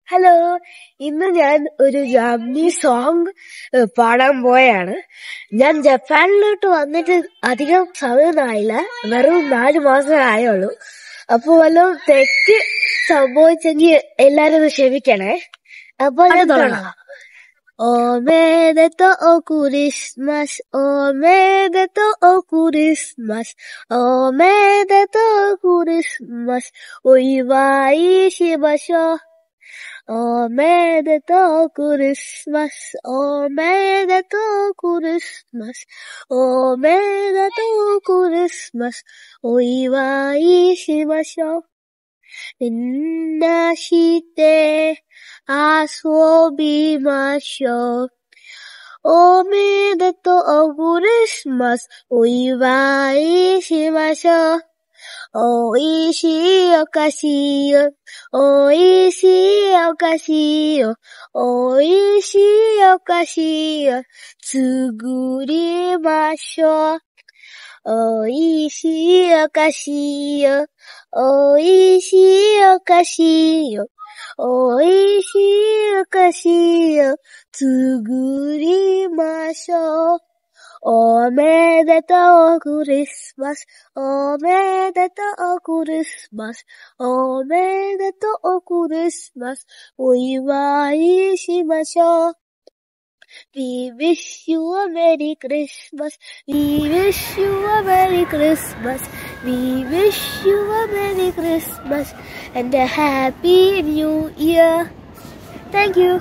ഹലോ, ഇന്ന് ഞാൻ ഒരു ജാപ്പനീസ് സോങ് പാടാൻ പോയാണ്. ഞാൻ ജപ്പാനിലോട്ട് വന്നിട്ട് അധികം സമയമൊന്നായില്ല, വെറും 4 മാസമേ ആയുള്ളൂ. അപ്പൊ വല്ലതും തെറ്റ് സംഭവിച്ചെങ്കിൽ എല്ലാരും ഒന്ന് ക്ഷമിക്കണേ. അപ്പൊ ഞാൻ തുടങ്ങാം. Omedetou au Christmas, omedetou au Christmas, omedetou au Christmas, oiwai shimashou. Omedetou au Christmas, omedetou au Christmas, omedetou au Christmas, oiwai shimashou. Minashite asobimashou. Omedetou au Christmas, oiwai shimashou. Oishii okashi yo, oishii okashi yo, oishii okashi yo, tsugurimashou. Oishii okashi yo, oishii okashi yo, oishii okashi yo, tsugurimashou. Omedetou au Christmas, omedetou au Christmas, omedetou au Christmas, oiwai shimashou. We wish you a Merry Christmas, we wish you a Merry Christmas, we wish you a Merry Christmas and a Happy New Year. Thank you.